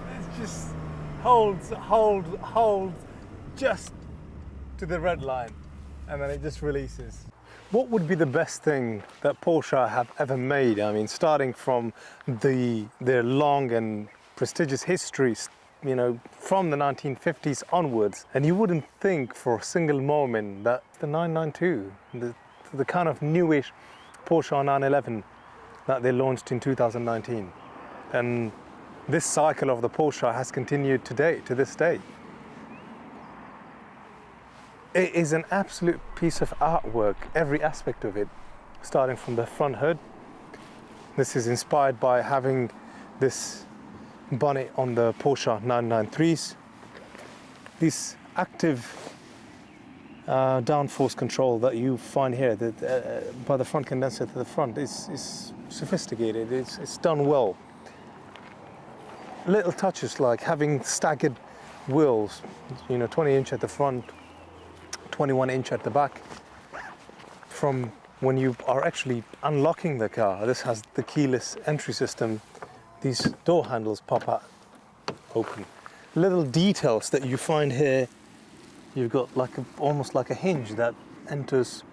It just holds just to the red line, and then it just releases. What would be the best thing that Porsche have ever made? I mean, starting from their long and prestigious history, you know, from the 1950s onwards, and you wouldn't think for a single moment that the 992, the kind of newish Porsche 911 that they launched in 2019, and this cycle of the Porsche has continued to this day. It is an absolute piece of artwork, every aspect of it, starting from the front hood. This is inspired by having this bonnet on the Porsche 993s. This active downforce control that you find here by the front condenser to the front is sophisticated, it's done well. Little touches like having staggered wheels, you know, 20-inch at the front, 21-inch at the back. From when you are actually unlocking the car, this has the keyless entry system. These door handles pop out open. Little details that you find here, you've got almost like a hinge that enters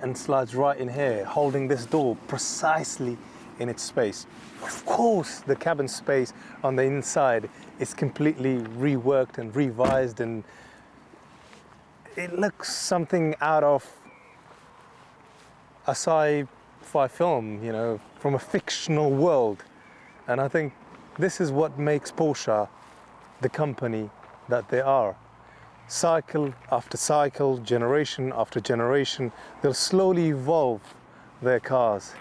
and slides right in here, holding this door precisely in its space. Of course, the cabin space on the inside is completely reworked and revised, and it looks something out of a sci-fi film, you know, from a fictional world. And I think this is what makes Porsche the company that they are. Cycle after cycle, generation after generation, they'll slowly evolve their cars.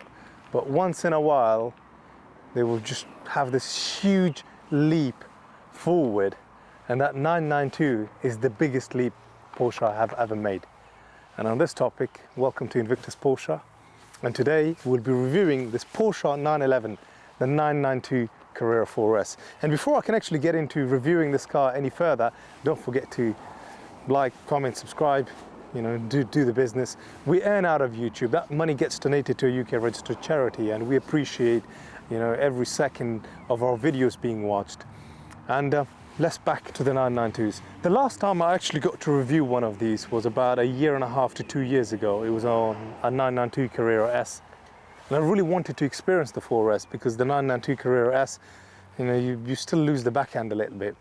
But once in a while, they will just have this huge leap forward. And that 992 is the biggest leap Porsche have ever made. And on this topic, welcome to Invictus Porsche. And today we'll be reviewing this Porsche 911, the 992 Carrera 4S. And before I can actually get into reviewing this car any further, don't forget to like, comment, subscribe, you know, do the business. We earn out of YouTube. That money gets donated to a UK registered charity, and we appreciate, you know, every second of our videos being watched. And let's back to the 992s. The last time I actually got to review one of these was about 1.5 to 2 years ago. It was on a 992 Carrera S. And I really wanted to experience the 4S because the 992 Carrera S, you know, you still lose the backhand a little bit.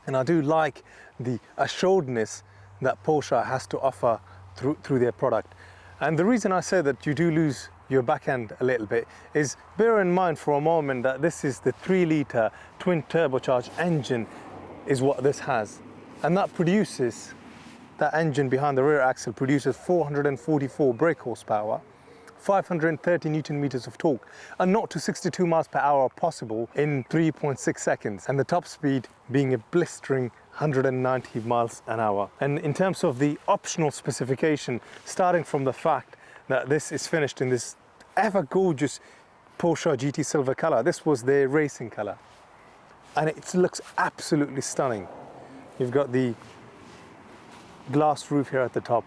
And I do like the assuredness that Porsche has to offer through their product. And the reason I say that you do lose your backhand a little bit is, bear in mind for a moment that this is the 3-litre twin turbocharged engine is what this has. And that engine behind the rear axle produces 444 brake horsepower, 530 Newton meters of torque, and 0 to 62 miles per hour possible in 3.6 seconds, and the top speed being a blistering 190 miles an hour. And in terms of the optional specification, starting from the fact that this is finished in this ever gorgeous Porsche GT silver color. This was their racing color, and it looks absolutely stunning. You've got the glass roof here at the top,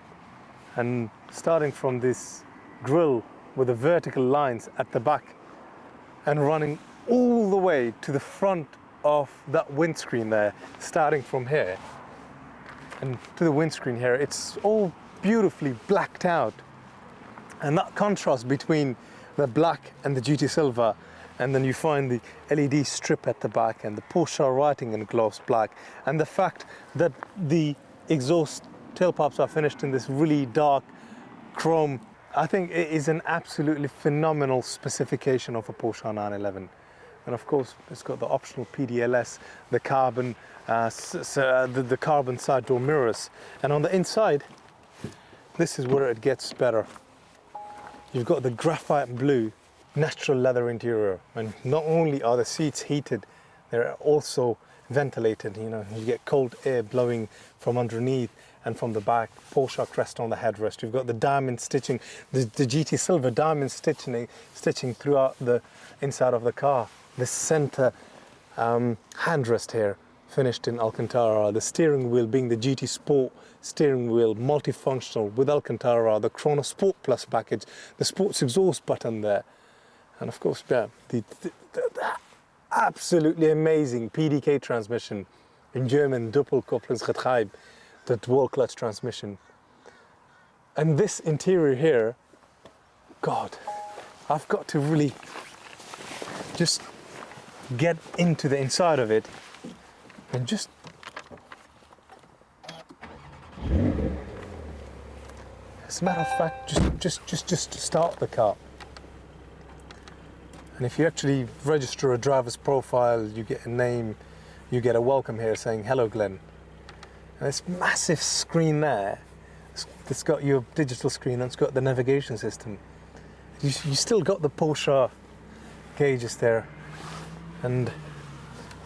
and starting from this grille with the vertical lines at the back and running all the way to the front of that windscreen there, starting from here and to the windscreen here, it's all beautifully blacked out. And that contrast between the black and the GT silver, and then you find the LED strip at the back and the Porsche writing in gloss black, and the fact that the exhaust tailpipes are finished in this really dark chrome, I think it is an absolutely phenomenal specification of a Porsche 911. And of course, it's got the optional PDLS, the carbon, the carbon side door mirrors. And on the inside, this is where it gets better. You've got the graphite blue natural leather interior, and not only are the seats heated, they're also ventilated. You know, you get cold air blowing from underneath and from the back. Porsche crest on the headrest. You've got the diamond stitching, the GT silver diamond stitching throughout the inside of the car. The center handrest here, finished in Alcantara. The steering wheel being the GT Sport steering wheel, multifunctional with Alcantara. The Chrono Sport Plus package, the sports exhaust button there. And of course, yeah, the absolutely amazing PDK transmission in German, Doppelkopplungsgetriebe, the dual clutch transmission. And this interior here, God, I've got to really just get into the inside of it and just as a matter of fact, just start the car. And if you actually register a driver's profile, you get a name, you get a welcome here saying, "Hello, Glenn." And this massive screen there, it's got your digital screen and it's got the navigation system. You still got the Porsche gauges there. And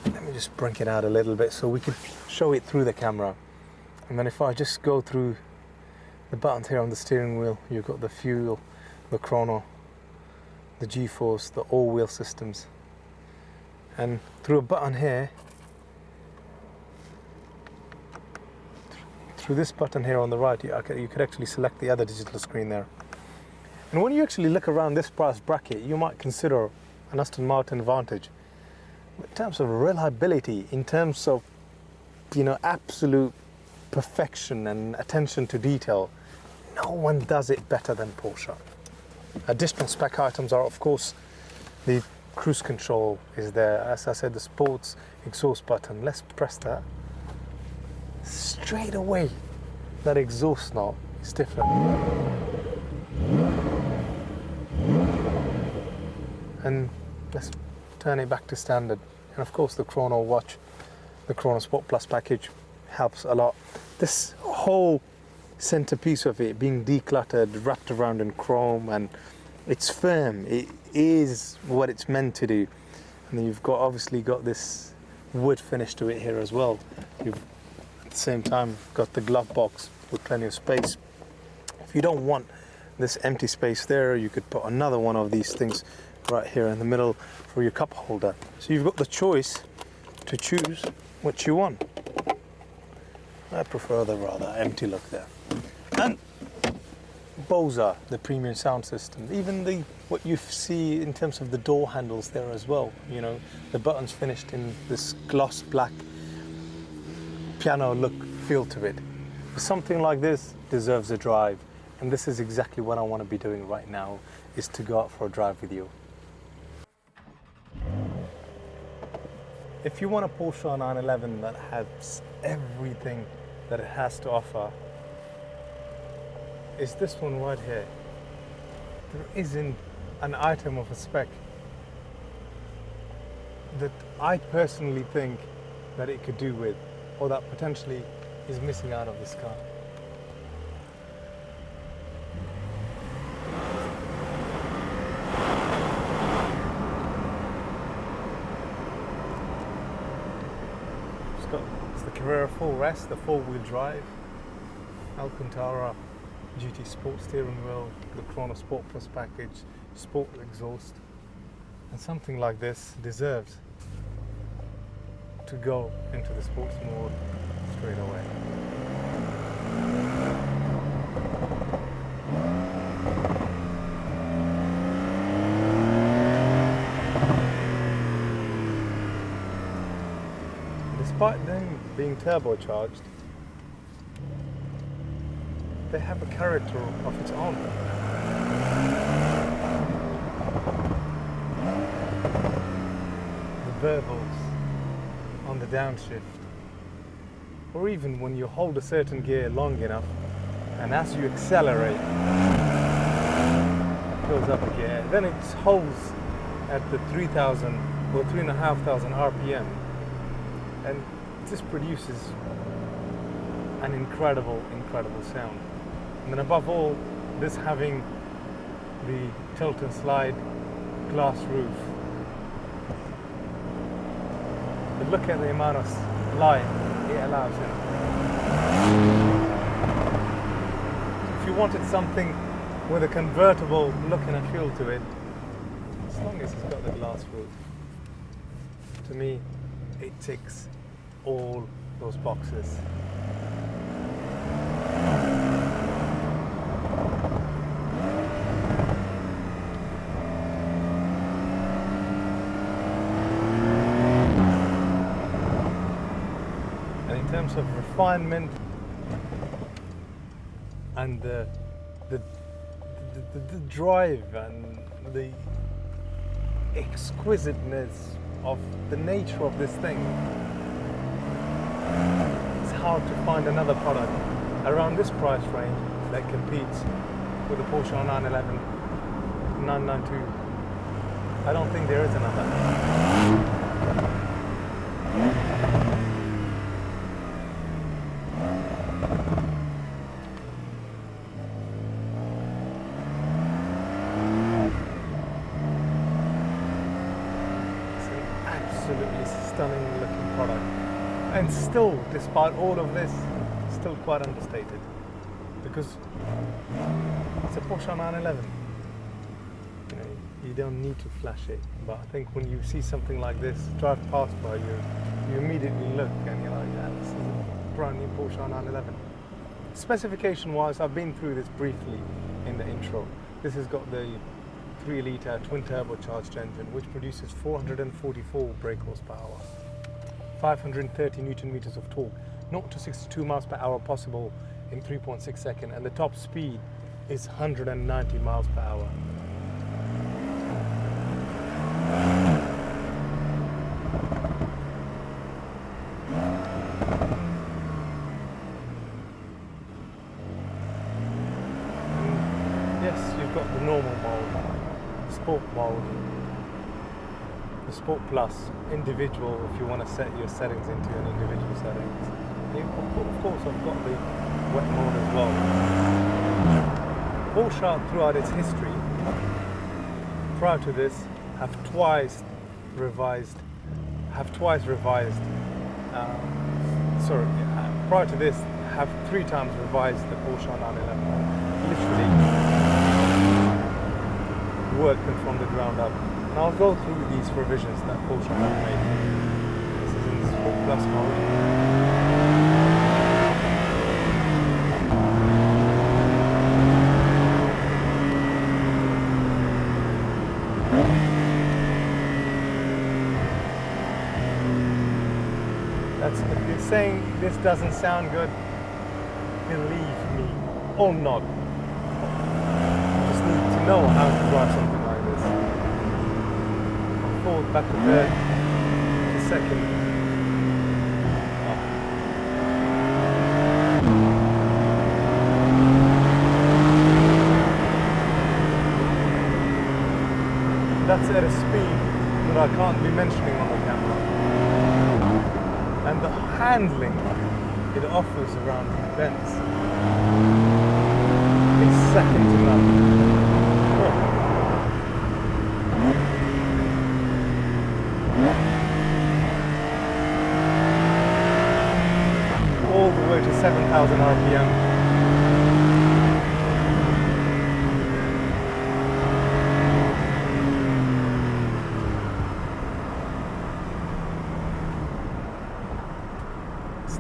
let me just bring it out a little bit so we can show it through the camera. And then if I just go through the buttons here on the steering wheel, you've got the fuel, the chrono, the G-force, the all-wheel systems. And through a button here, through this button here on the right, you could actually select the other digital screen there. And when you actually look around this price bracket, you might consider an Aston Martin Vantage. In terms of reliability, in terms of, absolute perfection and attention to detail, no one does it better than Porsche. Additional spec items are, of course, the cruise control is there. As I said, the sports exhaust button. Let's press that. Straight away, that exhaust knob is different. And let's turn it back to standard. And of course, the Chrono watch, the Chrono Sport Plus package helps a lot. This whole centerpiece of it being decluttered, wrapped around in chrome, and it's firm. It is what it's meant to do. And then you've obviously got this wood finish to it here as well. You've at the same time got the glove box with plenty of space. If you don't want this empty space there, you could put another one of these things right here in the middle for your cup holder. So you've got the choice to choose what you want. I prefer the rather empty look there. And Bose, the premium sound system, even what you see in terms of the door handles there as well. The buttons finished in this gloss black piano look feel to it. Something like this deserves a drive, and this is exactly what I want to be doing right now, is to go out for a drive with you. If you want a Porsche 911 that has everything that it has to offer, is this one right here. There isn't an item of a spec that I personally think that it could do with, or that potentially is missing out of this car. It's the Carrera 4S, the four-wheel drive, Alcantara GT Sport steering wheel, the Chrono Sport Plus package, sport exhaust, and something like this deserves to go into the sports mode straight away. Despite them being turbocharged, they have a character of its own. The bevel on the downshift, or even when you hold a certain gear long enough and as you accelerate it goes up a gear, then it holds at the 3,000 or 3,500 RPM, and this produces an incredible sound. And then above all, this having the tilt and slide glass roof. But look at the amount of light it allows in. If you wanted something with a convertible look and a feel to it, as long as it's got the glass roof, to me, it ticks all those boxes. terms of refinement and the drive and the exquisiteness of the nature of this thing, it's hard to find another product around this price range that competes with the Porsche 911, 992. I don't think there is another. It's an absolutely stunning looking product. And still, despite all of this, still quite understated. Because it's a Porsche 911. You know, you don't need to flash it. But I think when you see something like this drive past by you, you immediately look and you're like, yeah, this is a brand new Porsche 911. Specification-wise, I've been through this briefly in the intro. This has got the 3-litre twin turbocharged engine, which produces 444 brake horsepower, 530 Newton meters of torque, 0 to 62 miles per hour possible in 3.6 seconds, and the top speed is 190 miles per hour. Yes, you've got the normal mode, sport mode, the Sport Plus, individual if you want to set your settings into an individual settings. Of course, I've got the wet mode as well. Porsche, throughout its history, prior to this, have twice revised. Prior to this, have 3 times revised the Porsche 911. Literally worked them from the ground up. And I'll go through these revisions that Porsche have made. This is in the Sport Plus mode. If you're saying this doesn't sound good, believe me or not. You just need to know how to drive something like this. From forward, back to third, to second. That's at a speed that I can't be mentioning on the camera. And the handling it offers around bends is second to none. All the way to 7,000 RPM.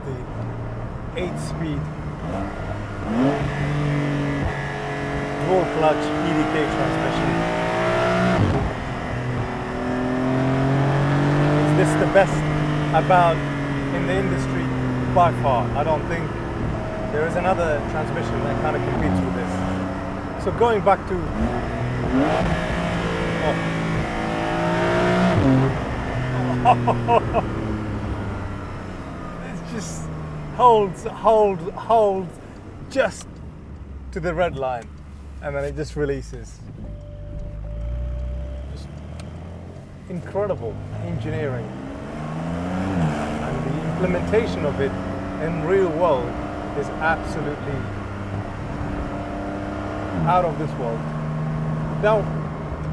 The 8-speed dual clutch EDK transmission. Is this the best about in the industry? By far. I don't think there is another transmission that kind of competes with this. So going back to just holds just to the red line, and then it just releases. Just incredible engineering, and the implementation of it in real world is absolutely out of this world. Now,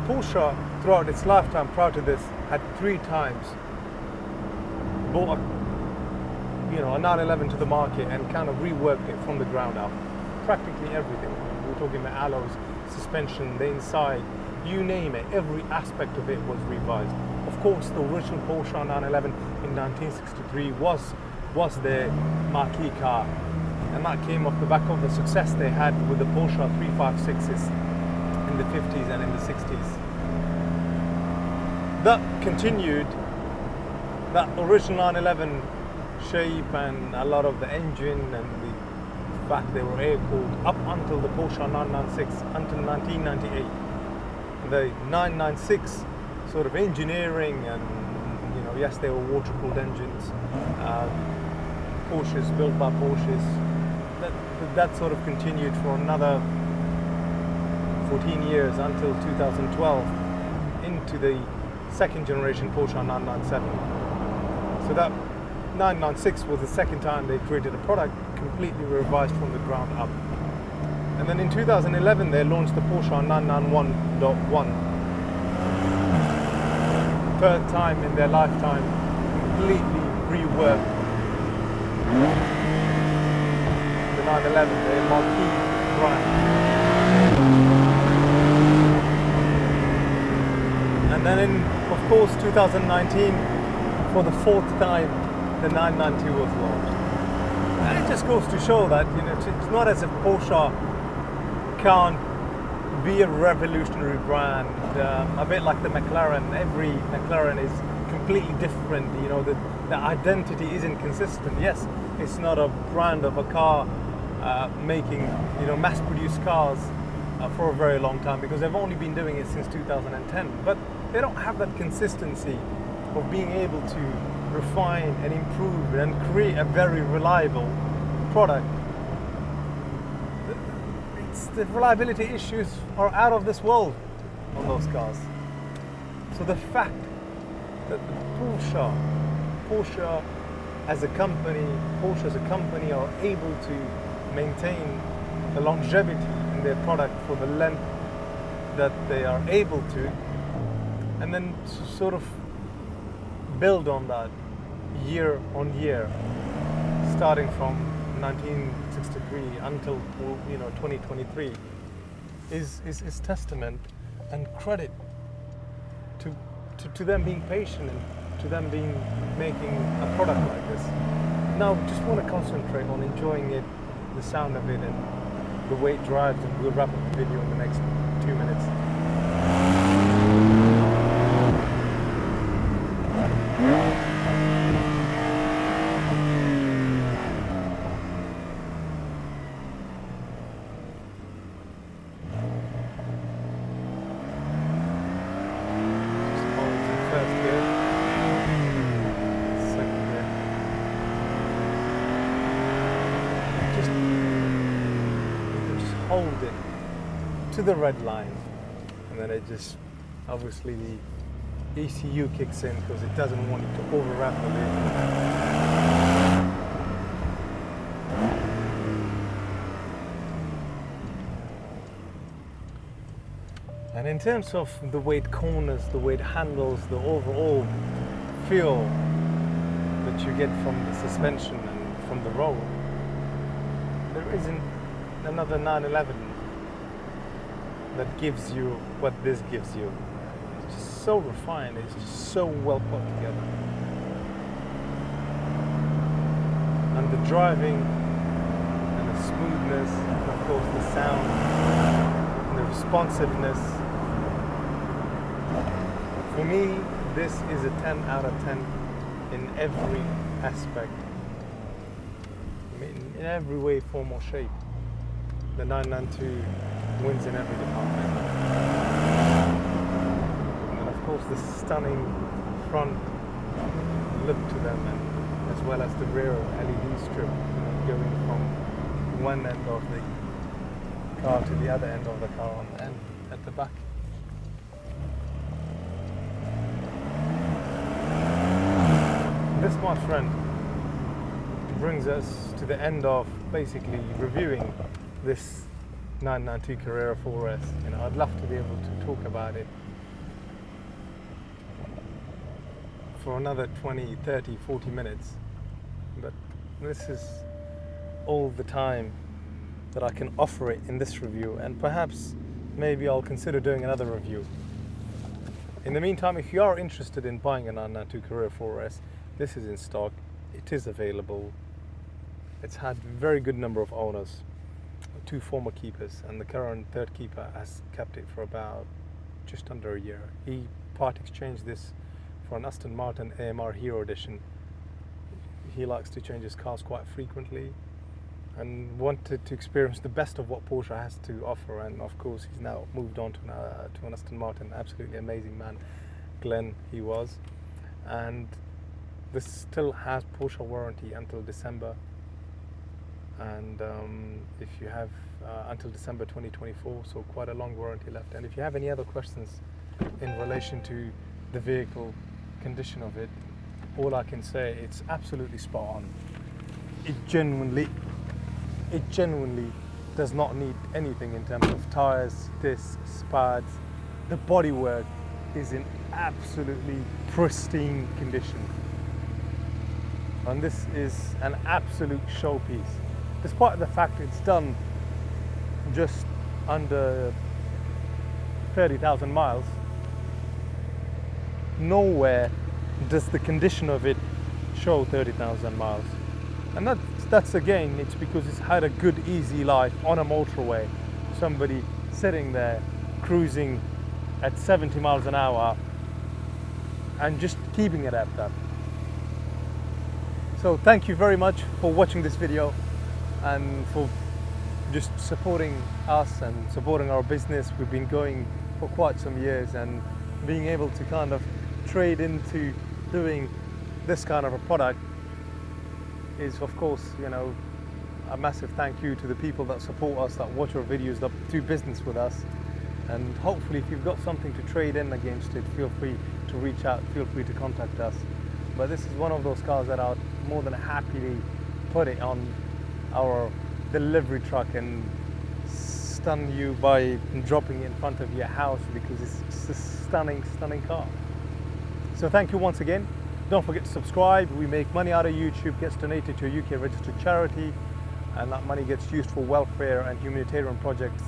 Porsche throughout its lifetime prior to this had 3 times bought a 911 to the market and kind of reworked it from the ground up. Practically everything. We're talking about alloys, suspension, the inside, you name it. Every aspect of it was revised. Of course, the original Porsche 911 in 1963 was their marquee car, and that came off the back of the success they had with the Porsche 356s in the 50s and in the 60s. That continued. That original 911 shape and a lot of the engine and the fact they were air-cooled up until the Porsche 996, until 1998. The 996 sort of engineering and, you know, yes, they were water-cooled engines, Porsches built by Porsches, that sort of continued for another 14 years until 2012 into the second generation Porsche 997. So that 996 was the second time they created a product completely revised from the ground up. And then in 2011 they launched the Porsche 991.1. Third time in their lifetime, completely reworked the 911, their marquee brand. And then in, of course, 2019, for the fourth time, the 992 was launched. And it just goes to show that, you know, it's not as if Porsche can't be a revolutionary brand, a bit like the McLaren. Every McLaren is completely different. You know, the identity isn't consistent. Yes, it's not a brand of a car making, you know, mass-produced cars for a very long time, because they've only been doing it since 2010. But they don't have that consistency of being able to refine and improve and create a very reliable product. The reliability issues are out of this world on those cars. So the fact that Porsche as a company are able to maintain the longevity in their product for the length that they are able to, and then sort of build on that year on year, starting from 1963 until, you know, 2023, is testament and credit to them being patient and to them making a product like this. Now, just want to concentrate on enjoying it, the sound of it, and the way it drives, and we'll wrap up the video in the next 2 minutes. Hold it to the red line, and then it just, obviously the ECU kicks in because it doesn't want it to overwrap the vehicle. And in terms of the way it corners, the way it handles, the overall feel that you get from the suspension and from the road, there isn't another 911 that gives you what this gives you. It's just so refined, it's just so well put together. And the driving and the smoothness, and of course the sound and the responsiveness. For me, this is a 10 out of 10 in every aspect. I mean, in every way, form or shape. The 992 wins in every department. And of course the stunning front look to them, and as well as the rear LED strip, you know, going from one end of the car to the other end of the car and at the back. This, my friend, brings us to the end of basically reviewing this 992 Carrera 4S. You know, I'd love to be able to talk about it for another 20, 30, 40 minutes, but this is all the time that I can offer it in this review, and perhaps maybe I'll consider doing another review. In the meantime, if you are interested in buying a 992 Carrera 4S, this is in stock, it is available, it's had a very good number of owners, 2 former keepers, and the current third keeper has kept it for about just under a year. He part exchanged this for an Aston Martin AMR Hero Edition. he likes to change his cars quite frequently and wanted to experience the best of what Porsche has to offer. And of course, he's now moved on to an Aston Martin. Absolutely amazing man, Glenn, he was. And this still has Porsche warranty until December. And if you have until December 2024, so quite a long warranty left. And if you have any other questions in relation to the vehicle, condition of it, all I can say, it's absolutely spot on. It genuinely does not need anything in terms of tires, discs, pads. The bodywork is in absolutely pristine condition. And this is an absolute showpiece. Despite the fact it's done just under 30,000 miles, nowhere does the condition of it show 30,000 miles. And that's again, it's because it's had a good, easy life on a motorway. Somebody sitting there cruising at 70 miles an hour and just keeping it at that. So thank you very much for watching this video and for just supporting us and supporting our business. We've been going for quite some years, and being able to kind of trade into doing this kind of a product is, of course, you know, a massive thank you to the people that support us, that watch our videos, that do business with us. And hopefully, if you've got something to trade in against it, feel free to reach out, feel free to contact us. But this is one of those cars that I'd more than happily put it on our delivery truck and stun you by dropping it in front of your house, because it's just a stunning, stunning car. So thank you once again. Don't forget to subscribe. We make money out of YouTube, gets donated to a UK registered charity, and that money gets used for welfare and humanitarian projects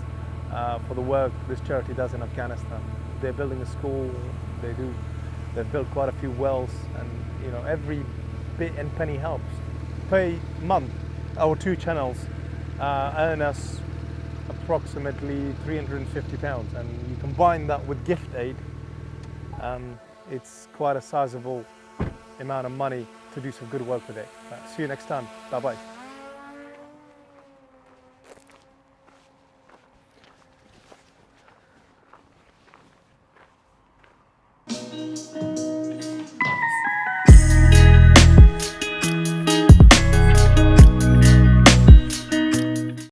for the work this charity does in Afghanistan. They're building a school, they've built quite a few wells, and you know, every bit and penny helps. Per month, our two channels earn us approximately £350, and you combine that with gift aid, it's quite a sizable amount of money to do some good work with it. See you next time. Bye bye.